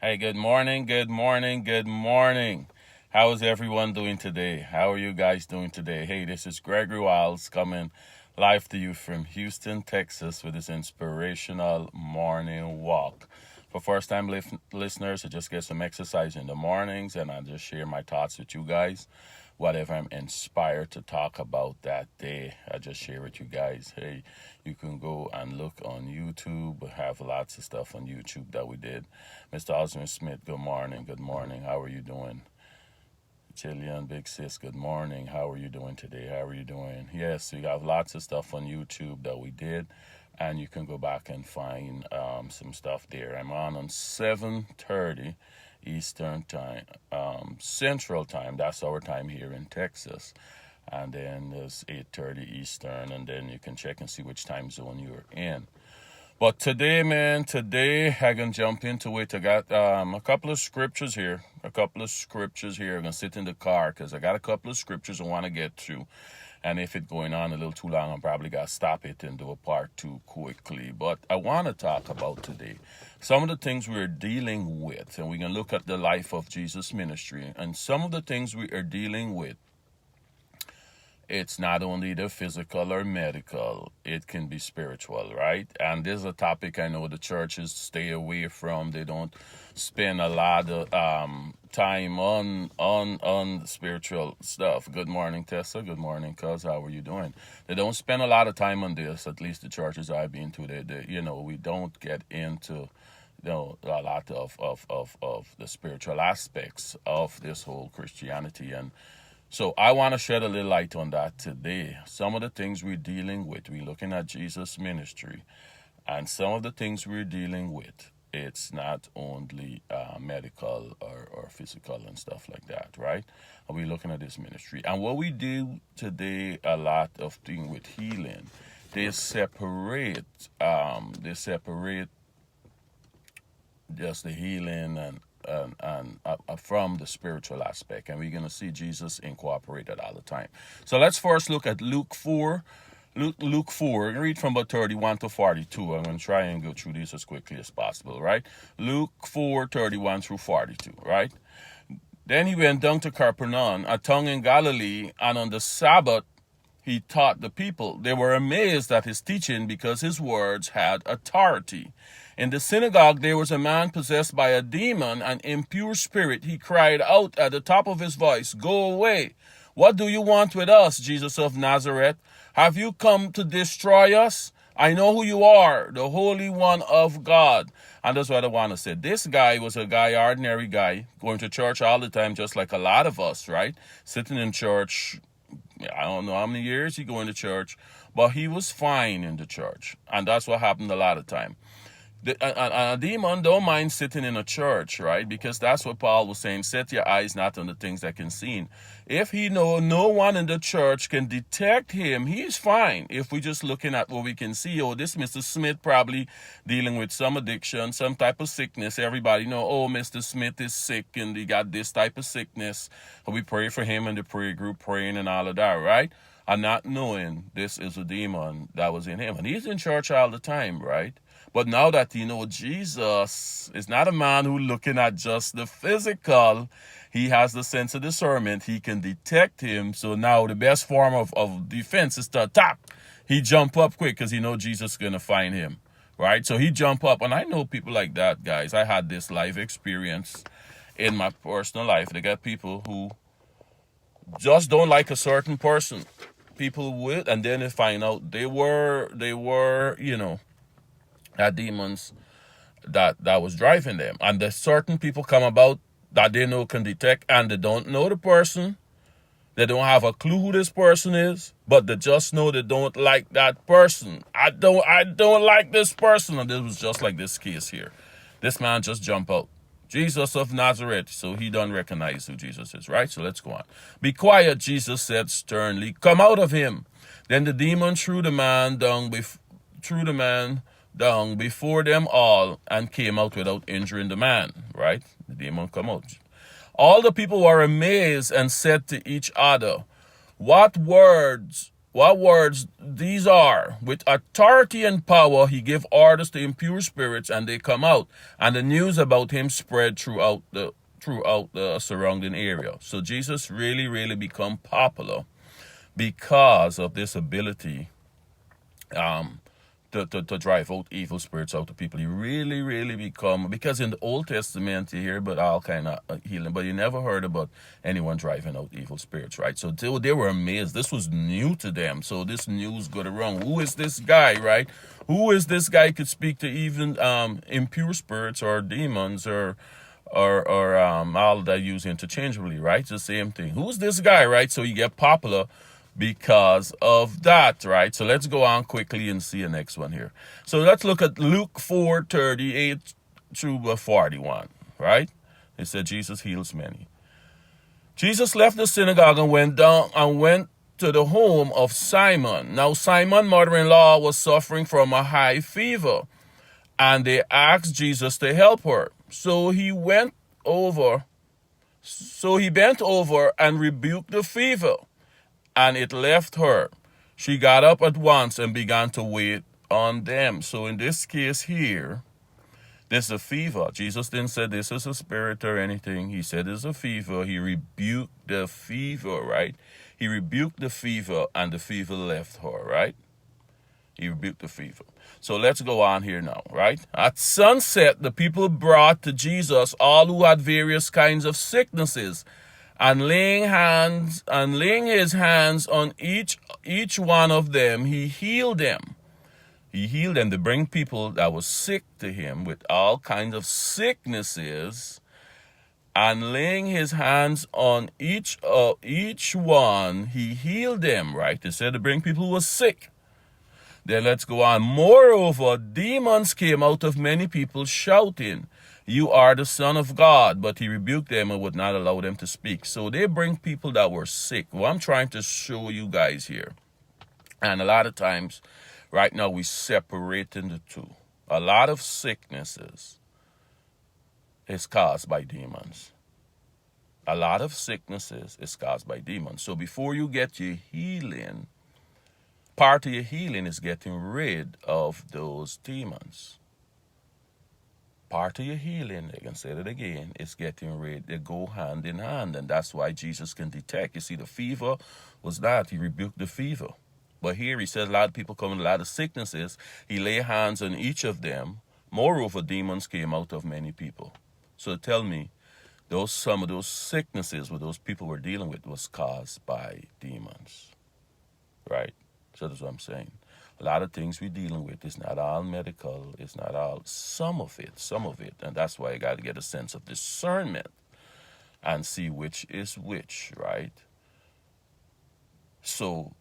Hey, good morning, good morning, good morning. How is everyone doing today? How are you guys doing today? Hey, this is Gregory Wiles coming live to you from Houston, Texas with this inspirational morning walk. For first time listeners, I just get some exercise in the mornings and I just share my thoughts with you guys. Whatever I'm inspired to talk about that day, I just share with you guys. Hey, you can go and look on YouTube. We have lots of stuff on YouTube that we did. Mr. Osmond Smith, good morning. Good morning. How are you doing? Jillian, Big Sis, good morning. How are you doing today? How are you doing? Yes, we have lots of stuff on YouTube that we did, and you can go back and find some stuff there. I'm on 7:30 Eastern Time, Central Time. That's our time here in Texas. And then there's 8:30 Eastern, and then you can check and see which time zone you're in. But today, man, today I can jump into it. I got a couple of scriptures here. I'm going to sit in the car because I got a couple of scriptures I want to get through. And if it's going on a little too long, I'm probably going to stop it and do a part two quickly. But I want to talk about today some of the things we're dealing with. And we can look at the life of Jesus' ministry. And some of the things we are dealing with, it's not only the physical or medical, it can be spiritual, right? And this is a topic I know the churches stay away from. They don't spend a lot of time on spiritual stuff. Good morning, Tessa. Good morning, cuz. How are you doing? They don't spend a lot of time on this, at least the churches I've been to. We don't get into a lot of the spiritual aspects of this whole Christianity. And so I want to shed a little light on that today. Some of the things we're dealing with, we're looking at Jesus' ministry, and some of the things we're dealing with, it's not only medical or physical and stuff like that, right? And we're looking at this ministry. And what we do today, a lot of things with healing, they separate just the healing and from the spiritual aspect, and we're going to see Jesus incorporated all the time. So let's first look at Luke 4. Luke 4, read from about 31 to 42. I'm going to try and go through this as quickly as possible, right? Luke 4, 31 through 42, right? Then he went down to Capernaum, a town in Galilee, and on the Sabbath he taught the people. They were amazed at his teaching because his words had authority. In the synagogue there was a man possessed by a demon, an impure spirit. He cried out at the top of his voice, "Go away! What do you want with us, Jesus of Nazareth? Have you come to destroy us? I know who you are, the Holy One of God." And that's what I want to say. This guy was a guy, ordinary guy, going to church all the time, just like a lot of us, right? Sitting in church, I don't know how many years he going to church, but he was fine in the church. And that's what happened a lot of time. A demon don't mind sitting in a church, right? Because that's what Paul was saying. Set your eyes not on the things that can see. If he know no one in the church can detect him, he's fine. If we're just looking at what we can see, this Mr. Smith probably dealing with some addiction, some type of sickness. Everybody know, Mr. Smith is sick and he got this type of sickness. We pray for him in the prayer group, praying and all of that, right? And not knowing this is a demon that was in him. And he's in church all the time, right? But now that Jesus is not a man who looking at just the physical, he has the sense of discernment. He can detect him. So now the best form of defense is to attack. He jump up quick because he know Jesus is going to find him, right? So he jump up. And I know people like that, guys. I had this life experience in my personal life. They got people who just don't like a certain person. People with, and then they find out they were, demons that was driving them. And there's certain people come about that they know can detect, and they don't know the person. They don't have a clue who this person is, but they just know they don't like that person. I don't like this person. And this was just like this case here. This man just jumped out. Jesus of Nazareth. So he don't recognize who Jesus is, right? So let's go on. "Be quiet," Jesus said sternly. "Come out of him." Then the demon threw the man down before them all and came out without injuring the man, right? The demon come out. All the people were amazed and said to each other, "What words what words these are. With authority and power, he gave orders to impure spirits, and they come out. And the news about him spread throughout the surrounding area. So Jesus really, really become popular because of this ability to drive out evil spirits out of people. He really, really become, because in the Old Testament you hear about all kind of healing, but you never heard about anyone driving out evil spirits, right? So they were amazed. This was new to them. So this news got around. Who is this guy, right? Who is this guy could speak to even impure spirits or demons or all that use interchangeably, right? It's the same thing. Who's this guy, right? So you get popular because of that, right? So let's go on quickly and see the next one here. So let's look at Luke 4:38 through 41, right? It said Jesus heals many. Jesus left the synagogue and went to the home of Simon. Now Simon's mother-in-law was suffering from a high fever, and they asked Jesus to help her. So he bent over and rebuked the fever, and it left her. She got up at once and began to wait on them. So in this case here, this is a fever. Jesus didn't say this is a spirit or anything. He said it's a fever. He rebuked the fever, right? He rebuked the fever, and the fever left her, right? He rebuked the fever. So let's go on here now, right? At sunset, the people brought to Jesus all who had various kinds of sicknesses, and laying his hands on each one of them, he healed them. He healed them. To bring people that was sick to him with all kinds of sicknesses, and laying his hands on each one, he healed them, right? They said to bring people who were sick. Then let's go on. Moreover, demons came out of many people shouting, "You are the Son of God." But he rebuked them and would not allow them to speak. So they bring people that were sick. Well, I'm trying to show you guys here. And a lot of times, right now, we separate in the two. A lot of sicknesses is caused by demons. A lot of sicknesses is caused by demons. So before you get your healing, part of your healing is getting rid of those demons. Part of your healing, I can say that again, is getting rid. They go hand in hand, and that's why Jesus can detect. You see, the fever was that. He rebuked the fever. But here he says a lot of people come with a lot of sicknesses. He lay hands on each of them. Moreover, demons came out of many people. So tell me, some of those sicknesses what those people were dealing with was caused by demons, right? So that's what I'm saying. A lot of things we're dealing with is not all medical. It's not all, some of it. And that's why you got to get a sense of discernment and see which is which, right? So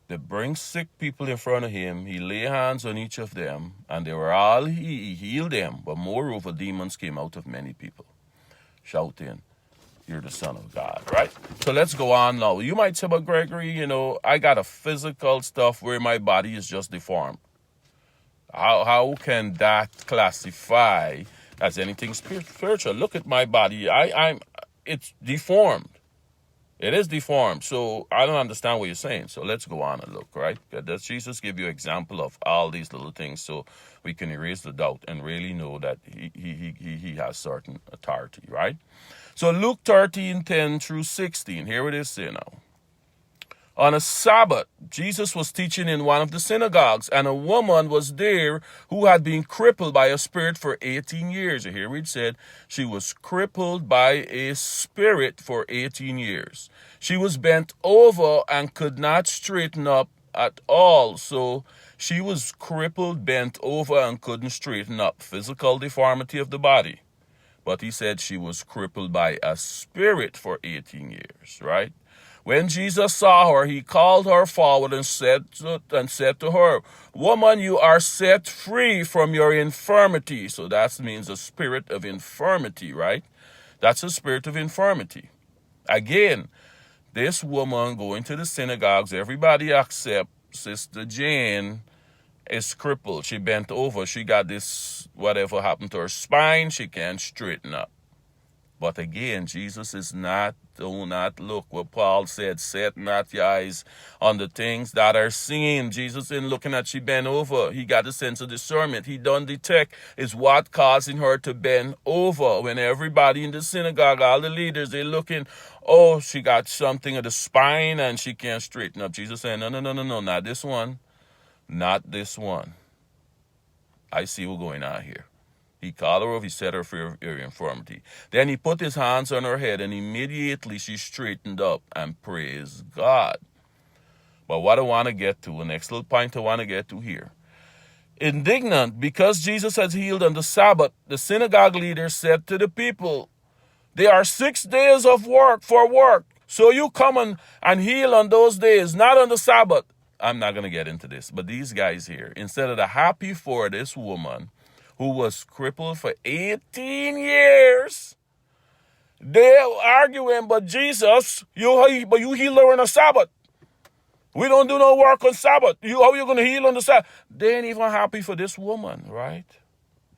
they bring sick people in front of him. He lay hands on each of them, and they were all, he healed them. But moreover, demons came out of many people, shouting, "You're the Son of God," right? So let's go on now. You might say, "But Gregory, I got a physical stuff where my body is just deformed. How can that classify as anything spiritual? Look at my body. It's deformed. It is deformed. So I don't understand what you're saying. So let's go on and look, right? Does Jesus give you an example of all these little things so we can erase the doubt and really know that he has certain authority, right? So Luke 13:10 through 16, here it is here now. On a Sabbath, Jesus was teaching in one of the synagogues, and a woman was there who had been crippled by a spirit for 18 years. Here it said she was crippled by a spirit for 18 years. She was bent over and could not straighten up at all. So she was crippled, bent over, and couldn't straighten up. Physical deformity of the body. But he said she was crippled by a spirit for 18 years, right? When Jesus saw her, he called her forward and said to her, "Woman, you are set free from your infirmity." So that means a spirit of infirmity, right? That's a spirit of infirmity. Again, this woman going to the synagogues, everybody except Sister Jane is crippled. She bent over. She got this, whatever happened to her spine, she can't straighten up. But again, Jesus is not, do not look what Paul said, set not your eyes on the things that are seen. Jesus ain't looking at she bend over. He got a sense of discernment. He don't detect is what causing her to bend over. When everybody in the synagogue, all the leaders, they looking, oh, she got something of the spine and she can't straighten up. Jesus saying, no, no, no, no, no, not this one. Not this one. I see what's going on here. He called her over, he set her free of her infirmity. Then he put his hands on her head, and immediately she straightened up and praised God. But what I want to get to, the next little point I want to get to here. Indignant, because Jesus has healed on the Sabbath, the synagogue leader said to the people, there are 6 days of work for work. So you come and heal on those days, not on the Sabbath. I'm not going to get into this, but these guys here, instead of the happy for this woman, who was crippled for 18 years. They're arguing, but Jesus, you heal her on the Sabbath. We don't do no work on Sabbath. How are you going to heal on the Sabbath? They ain't even happy for this woman, right?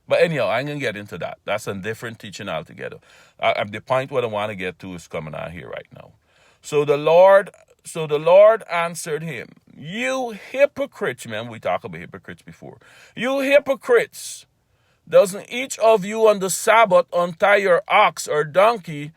But anyhow, I ain't going to get into that. That's a different teaching altogether. The point what I want to get to is coming out here right now. So the Lord answered him, you hypocrites, man, we talked about hypocrites before. You hypocrites. Doesn't each of you on the Sabbath untie your ox or donkey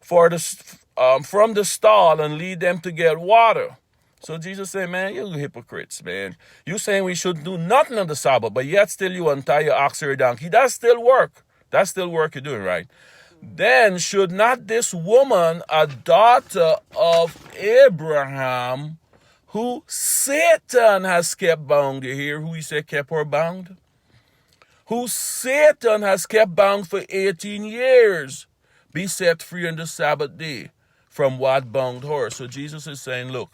from the stall and lead them to get water? So Jesus said, man, you hypocrites, man. You saying we should do nothing on the Sabbath, but yet still you untie your ox or your donkey. That's still work. That's still work you're doing, right? Then should not this woman, a daughter of Abraham, who Satan has kept bound, you hear who he said kept her bound? Who Satan has kept bound for 18 years, be set free on the Sabbath day from what bound her. So Jesus is saying, look,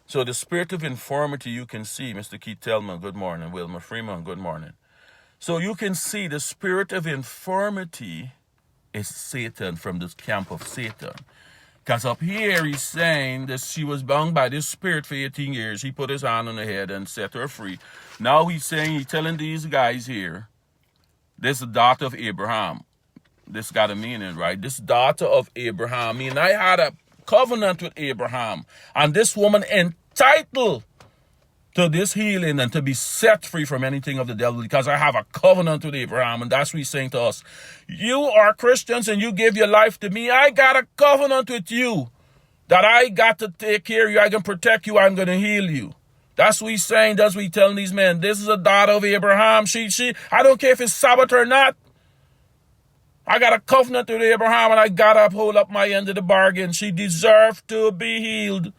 so the spirit of infirmity you can see, Mr. Keith Tellman, good morning. Wilma Freeman, good morning. So you can see the spirit of infirmity is Satan, from the camp of Satan. Because up here he's saying that she was bound by this spirit for 18 years. He put his hand on her head and set her free. Now he's telling these guys here, this daughter of Abraham. This got a meaning, right? This daughter of Abraham. I had a covenant with Abraham. And this woman entitled to this healing and to be set free from anything of the devil, because I have a covenant with Abraham. And that's what he's saying to us. You are Christians and you give your life to me. I got a covenant with you that I got to take care of you. I can protect you. I'm going to heal you. That's what he's saying. That's what he's telling these men. This is a daughter of Abraham. I don't care if it's Sabbath or not. I got a covenant with Abraham and I got to hold up my end of the bargain. She deserved to be healed.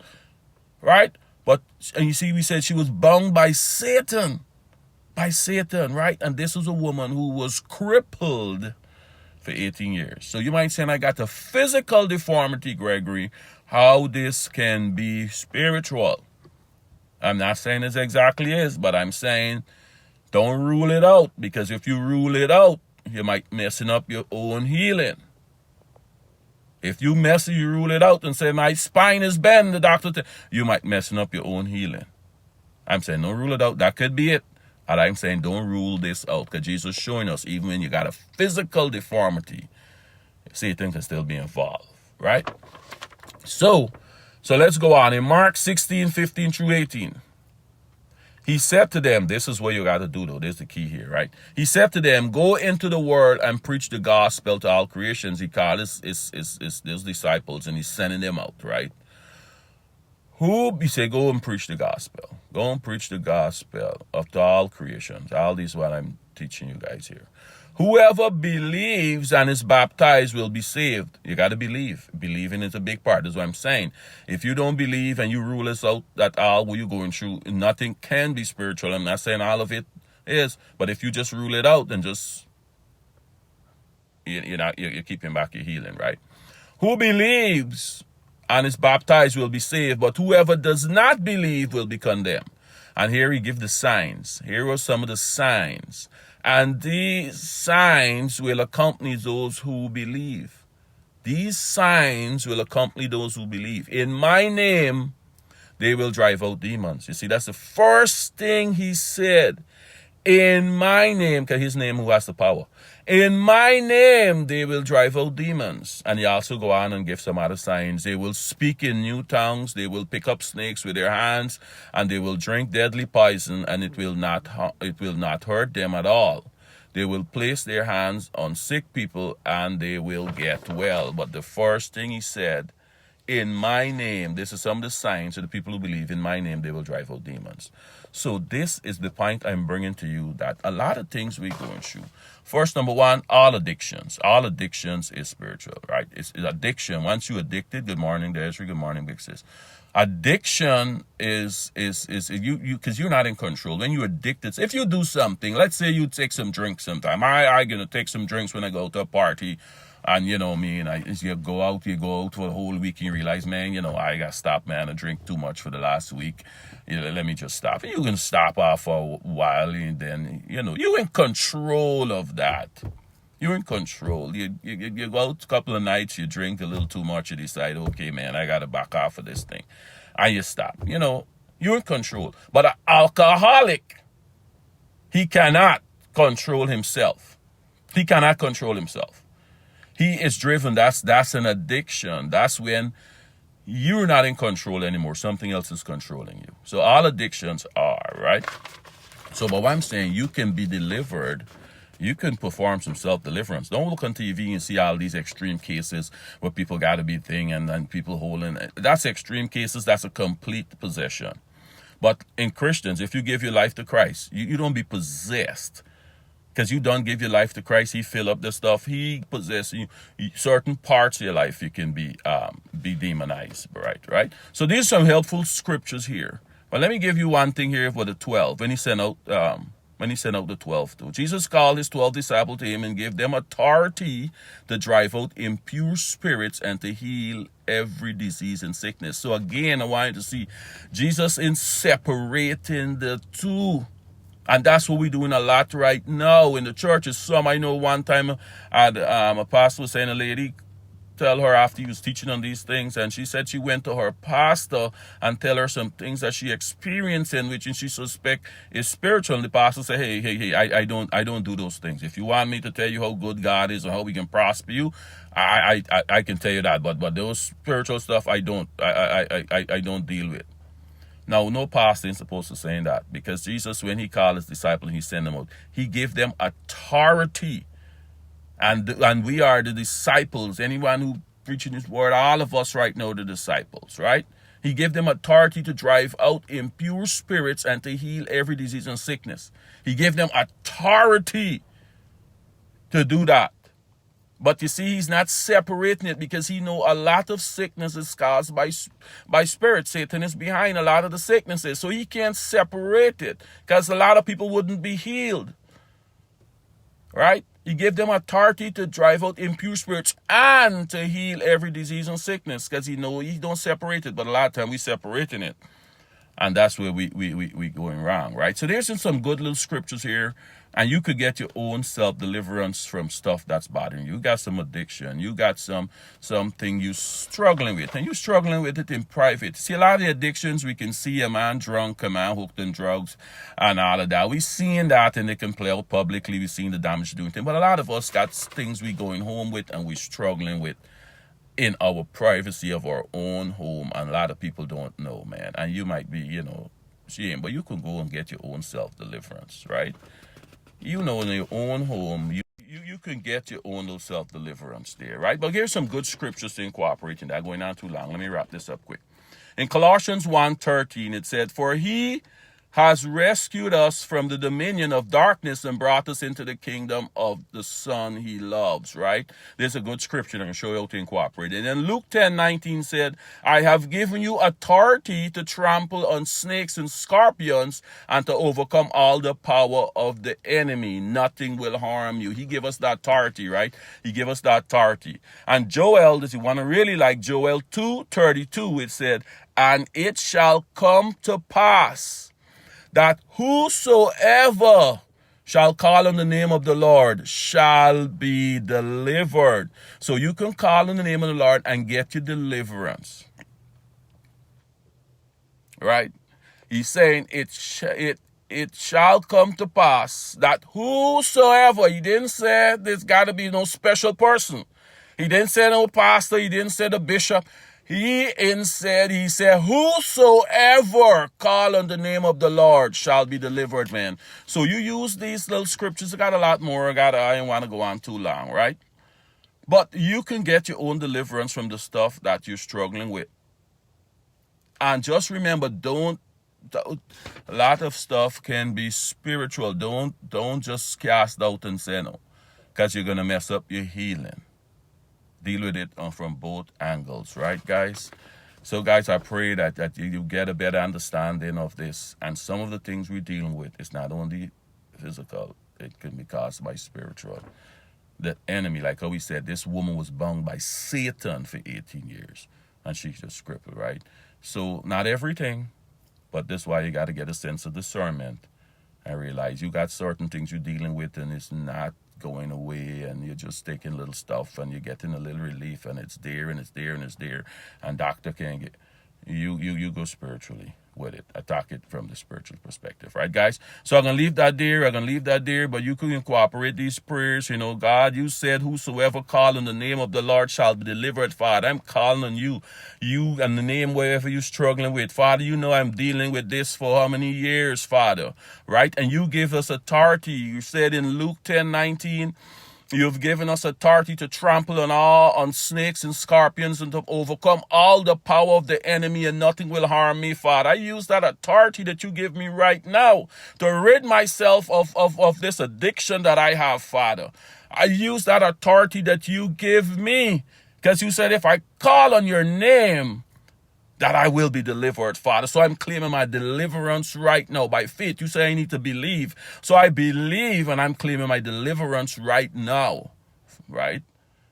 Right? But, and you see, we said she was bound by Satan. By Satan, right? And this was a woman who was crippled for 18 years. So you might say, I got the physical deformity, Gregory. How this can be spiritual. I'm not saying this exactly is, but I'm saying don't rule it out. Because if you rule it out, you might messing up your own healing. If you rule it out and say, my spine is bent, the doctor, you might messing up your own healing. I'm saying, don't rule it out. That could be it. And I'm saying, don't rule this out. Because Jesus is showing us, even when you got a physical deformity, Satan can still be involved. Right? So let's go on. In Mark 16, 15 through 18. He said to them, this is what you got to do, though. This is the key here, right? He said to them, go into the world and preach the gospel to all creations. He called his disciples and he's sending them out, right? He said, go and preach the gospel. Go and preach the gospel to all creations. All these what I'm teaching you guys here. Whoever believes and is baptized will be saved. You got to believe. Believing is a big part. That's what I'm saying. If you don't believe and you rule this out, that all what you're going through, nothing can be spiritual. I'm not saying all of it is, but if you just rule it out, then just you're keeping back your healing, right? Who believes and is baptized will be saved, but whoever does not believe will be condemned. And here he gives the signs. Here are some of the signs. And these signs will accompany those who believe. These signs will accompany those who believe. In my name, they will drive out demons. You see, that's the first thing he said. In my name, because his name who has the power. In my name, they will drive out demons. And he also go on and give some other signs. They will speak in new tongues. They will pick up snakes with their hands, and they will drink deadly poison, and it will not hurt them at all. They will place their hands on sick people, and they will get well. But the first thing he said, in my name, this is some of the signs of the people who believe in my name, they will drive out demons. So this is the point I'm bringing to you, that a lot of things we're going through. First, number one, all addictions. All addictions is spiritual, right? It's addiction. Once you're addicted, good morning, Desiree, good morning, Big Sis. Addiction is you because you're not in control. When you're addicted, if you do something, let's say you take some drinks sometime. I gonna take some drinks when I go to a party. And you know me, and you go out for a whole week and you realize, man, I got to stop, man. I drink too much for the last week. Let me just stop. You can stop off for a while, and then, you're in control of that. You're in control. You go out a couple of nights, you drink a little too much, you decide, okay, man, I got to back off of this thing. And you stop. You're in control. But an alcoholic, he cannot control himself. He cannot control himself. He is driven. That's an addiction. That's when you're not in control anymore. Something else is controlling you. So all addictions are, right? So, but what I'm saying, you can be delivered. You can perform some self-deliverance. Don't look on TV and see all these extreme cases where people got to be thing and people holding. That's extreme cases. That's a complete possession. But in Christians, if you give your life to Christ, you don't be possessed. Because you don't give your life to Christ, he fill up the stuff. He possesses you. Certain parts of your life you can be demonized, right? So these are some helpful scriptures here. But let me give you one thing here for the 12. When he sent out the 12 too. Jesus called his 12 disciples to him and gave them authority to drive out impure spirits and to heal every disease and sickness. So again, I wanted to see Jesus in separating the two. And that's what we're doing a lot right now in the churches. I know one time a pastor was saying, a lady tell her after he was teaching on these things, and she said she went to her pastor and tell her some things that she experienced in which she suspect is spiritual. And the pastor said, hey, I don't do those things. If you want me to tell you how good God is and how we can prosper you, I can tell you that. But those spiritual stuff I don't deal with. Now, no pastor is supposed to say that, because Jesus, when he called his disciples, he sent them out. He gave them authority. And we are the disciples. Anyone who preaching his word, all of us right now are the disciples, right? He gave them authority to drive out impure spirits and to heal every disease and sickness. He gave them authority to do that. But you see, he's not separating it, because he know a lot of sickness is caused by spirit. Satan is behind a lot of the sicknesses. So he can't separate it, because a lot of people wouldn't be healed. Right? He gave them authority to drive out impure spirits and to heal every disease and sickness, because he don't separate it. But a lot of time we separating it. And that's where we going wrong, right? So there's some good little scriptures here. And you could get your own self-deliverance from stuff that's bothering you. You got some addiction. You got something you're struggling with. And you're struggling with it in private. See, a lot of the addictions, we can see a man drunk, a man hooked in drugs, and all of that. We're seeing that, and they can play out publicly. We're seeing the damage doing thing. But a lot of us got things we going home with and we're struggling with in our privacy of our own home. And a lot of people don't know, man. And you might be, ashamed, but you can go and get your own self-deliverance, right? In your own home, you can get your own little self-deliverance there, right? But here's some good scriptures to incorporate in that. Going on too long. Let me wrap this up quick. In Colossians 1:13, it said, "For he has rescued us from the dominion of darkness and brought us into the kingdom of the Son he loves," right? There's a good scripture I can show you how to incorporate it. And then Luke 10:19 said, "I have given you authority to trample on snakes and scorpions and to overcome all the power of the enemy. Nothing will harm you." He gave us the authority, right? He gave us the authority. And Joel, if you want to really like Joel 2:32, it said, "And it shall come to pass that whosoever shall call on the name of the Lord shall be delivered." So you can call on the name of the Lord and get your deliverance. Right? He's saying it shall come to pass that whosoever, he didn't say there's got to be no special person. He didn't say no pastor. He didn't say the bishop. He said, whosoever call on the name of the Lord shall be delivered, man. So you use these little scriptures. I got a lot more. I didn't want to go on too long, right? But you can get your own deliverance from the stuff that you're struggling with. And just remember, a lot of stuff can be spiritual. Don't just cast out and say no, because you're going to mess up your healing. Deal with it from both angles, right, guys? So, guys, I pray that you get a better understanding of this. And some of the things we're dealing with is not only physical, it can be caused by spiritual. The enemy, like how we said, this woman was bound by Satan for 18 years. And she's just crippled, right? So, not everything, but this is why you got to get a sense of discernment and realize you got certain things you're dealing with and it's not going away, and you're just taking little stuff and you're getting a little relief, and it's there and it's there and it's there, and doctor can't get you go spiritually with it. Attack it from the spiritual perspective, right, guys? So I'm gonna leave that there. But you can incorporate these prayers. God, you said whosoever call on the name of the Lord shall be delivered. Father, I'm calling on you and the name wherever you're struggling with. Father, I'm dealing with this for how many years, Father, right? And you give us authority. You said in Luke 10:19, you've given us authority to trample on snakes and scorpions and to overcome all the power of the enemy, and nothing will harm me, Father. I use that authority that you give me right now to rid myself of this addiction that I have, Father. I use that authority that you give me, because you said if I call on your name, that I will be delivered, Father. So I'm claiming my deliverance right now by faith. You say I need to believe. So I believe, and I'm claiming my deliverance right now, right?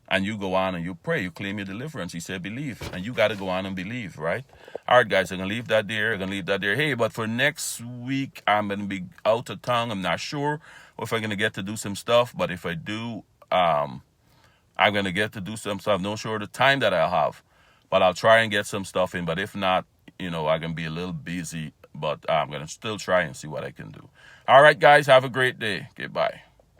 And you go on and you pray. You claim your deliverance. He said believe. And you got to go on and believe, right? All right, guys, I'm going to leave that there. Hey, but for next week, I'm going to be out of town. I'm not sure if I'm going to get to do some stuff. But if I do, I'm going to get to do some stuff. I'm not sure the time that I'll have. But I'll try and get some stuff in. But if not, I can be a little busy. But I'm going to still try and see what I can do. All right, guys, have a great day. Goodbye.